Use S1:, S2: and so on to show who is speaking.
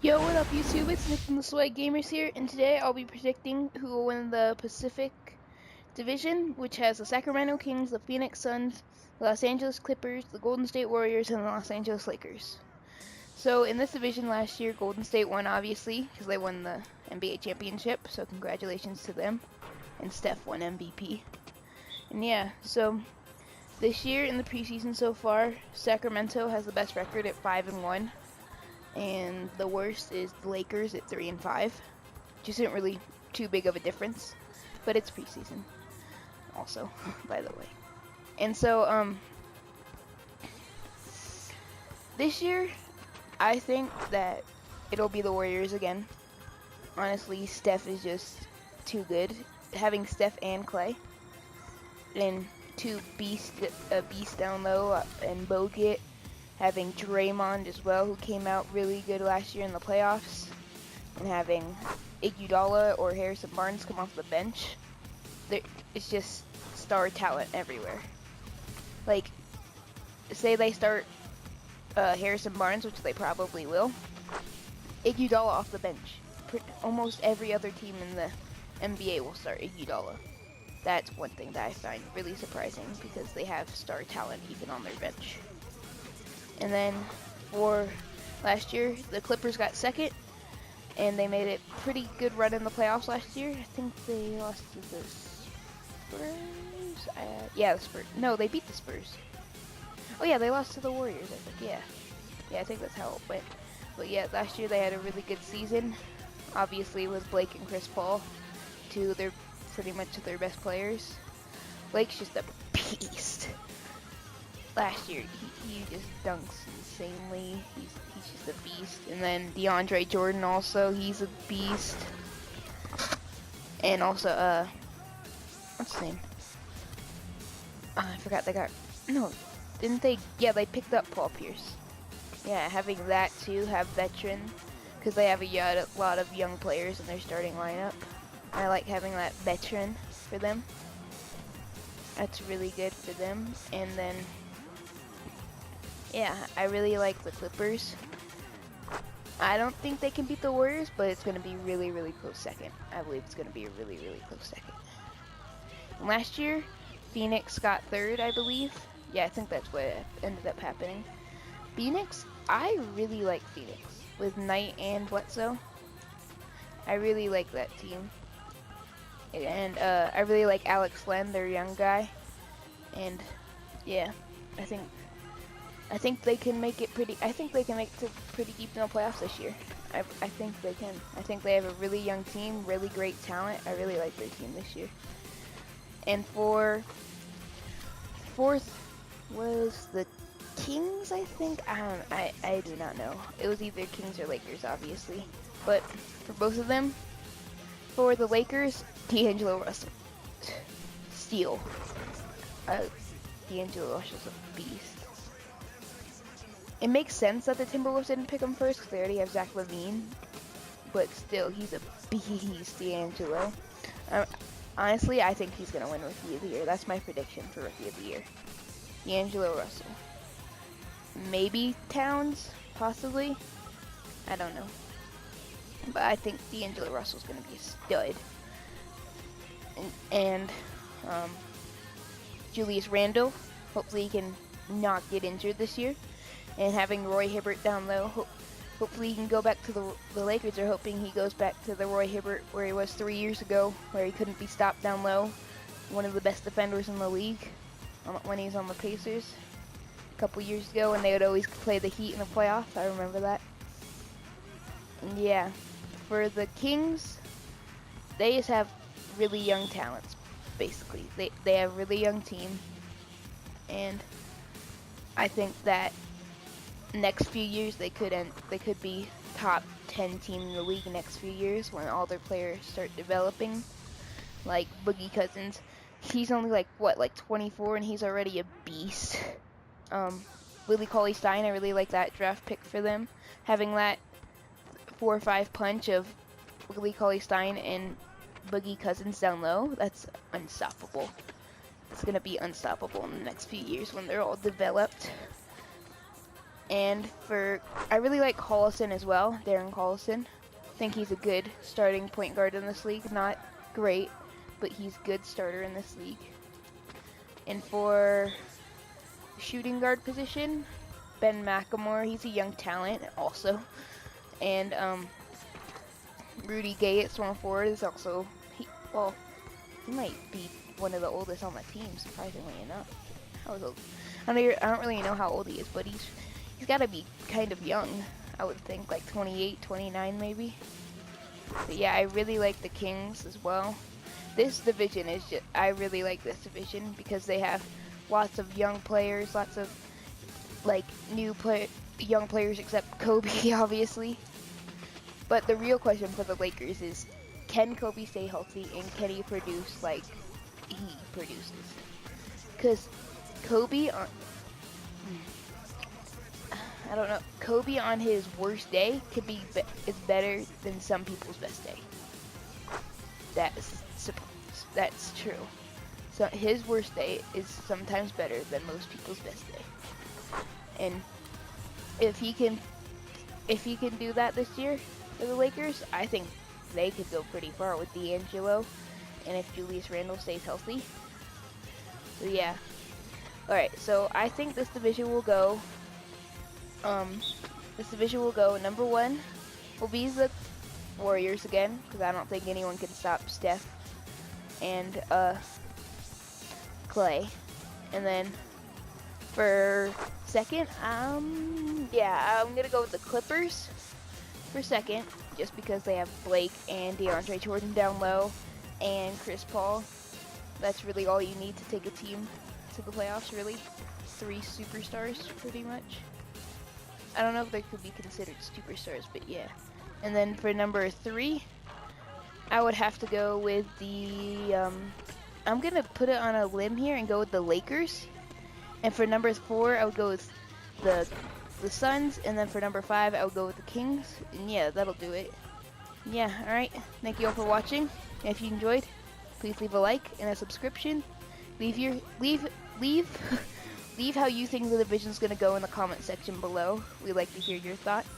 S1: Yo, what up YouTube? It's Nick from the Swag Gamers here, and today I'll be predicting who will win the Pacific Division, which has the Sacramento Kings, the Phoenix Suns, the Los Angeles Clippers, the Golden State Warriors, and the Los Angeles Lakers. So in this division last year, Golden State won obviously, because they won the NBA championship, so congratulations to them. And Steph won MVP. And yeah, so this year in the preseason so far, Sacramento has the best record at 5-1. And the worst is the Lakers at 3-5, which isn't really too big of a difference, but it's preseason also, by the way. And so this year I think that it'll be the Warriors again. Honestly, Steph is just too good. Having Steph and Clay and two beast down low and Bogut, having Draymond as well, who came out really good last year in the playoffs, and having Iguodala or Harrison Barnes come off the bench. It's just star talent everywhere. Like, say they start Harrison Barnes, which they probably will, Iguodala off the bench. Almost every other team in the NBA will start Iguodala. That's one thing that I find really surprising, because they have star talent even on their bench. And then for last year, the Clippers got second, and they made a pretty good run in the playoffs last year. I think they lost to the Spurs? Yeah, the Spurs. No, they beat the Spurs. Oh yeah, they lost to the Warriors, I think, yeah. Yeah, I think that's how it went. But yeah, last year they had a really good season. Obviously with Blake and Chris Paul, pretty much their best players. Blake's just a beast. Last year, he just dunks insanely. He's just a beast. And then DeAndre Jordan also, he's a beast. And also, what's his name? I forgot they got, no, didn't they? Yeah, they picked up Paul Pierce. Yeah, having that too, have veteran, because they have a lot of young players in their starting lineup. I like having that veteran for them. That's really good for them. And then, yeah, I really like the Clippers. I don't think they can beat the Warriors, but it's going to be really, really close second. I believe it's going to be a really, really close second. Last year, Phoenix got third, I believe. Yeah, I think that's what ended up happening. Phoenix, I really like Phoenix. With Knight and Bledsoe, I really like that team. And I really like Alex Len, their young guy. And yeah, I think they can make it pretty. I think they can make it pretty deep in the playoffs this year. I think they can. I think they have a really young team, really great talent. I really like their team this year. And for fourth was the Kings, I think. I do not know. It was either Kings or Lakers, obviously. But for both of them, for the Lakers, D'Angelo Russell, steal. D'Angelo Russell's a beast. It makes sense that the Timberwolves didn't pick him first, because they already have Zach LaVine. But still, he's a beast, D'Angelo. Honestly, I think he's going to win Rookie of the Year. That's my prediction for Rookie of the Year. D'Angelo Russell. Maybe Towns, possibly. I don't know. But I think D'Angelo Russell's going to be a stud. And Julius Randle, hopefully he can not get injured this year. And having Roy Hibbert down low, hopefully he can go back to the Lakers. Are hoping he goes back to the Roy Hibbert where he was 3 years ago, where he couldn't be stopped down low. One of the best defenders in the league when he's on the Pacers. A couple years ago when they would always play the Heat in the playoffs, I remember that. And yeah, for the Kings, they just have really young talents, basically. They have a really young team, and I think that next few years they could be top 10 team in the league next few years when all their players start developing. Like Boogie Cousins, he's only like 24, and he's already a beast. Willie Cauley-Stein, I really like that draft pick for them. Having that 4 or 5 punch of Willie Cauley-Stein and Boogie Cousins down low, that's unstoppable. It's gonna be unstoppable in the next few years when they're all developed. And I really like Collison as well, Darren Collison. I think he's a good starting point guard in this league. Not great, but he's a good starter in this league. And for shooting guard position, Ben McLemore, he's a young talent also. And Rudy Gay at small forward is also, he might be one of the oldest on the team, surprisingly enough. I don't really know how old he is, but he's got to be kind of young, I would think, like 28, 29 maybe. But yeah, I really like the Kings as well. This division is just, I really like this division because they have lots of young players, lots of like young players except Kobe, obviously. But the real question for the Lakers is, can Kobe stay healthy and can he produce like he produces? Because Kobe I don't know. Kobe on his worst day is better than some people's best day. That's true. So his worst day is sometimes better than most people's best day. And if he can do that this year for the Lakers, I think they could go pretty far with D'Angelo, and if Julius Randle stays healthy. So yeah. All right. So I think this division will go. Number 1 will be the Warriors again, because I don't think anyone can stop Steph and Clay. And then for second, I'm gonna go with the Clippers for second, just because they have Blake and DeAndre Jordan down low and Chris Paul. That's really all you need to take a team to the playoffs, really. 3 superstars, pretty much. I don't know if they could be considered superstars, but yeah. And then for number 3, I would have to go with the, I'm going to put it on a limb here and go with the Lakers. And for number 4, I would go with the Suns. And then for number 5, I would go with the Kings. And yeah, that'll do it. Yeah, alright. Thank you all for watching. And if you enjoyed, please leave a like and a subscription. Leave how you think the division's going to go in the comment section below. We'd like to hear your thoughts.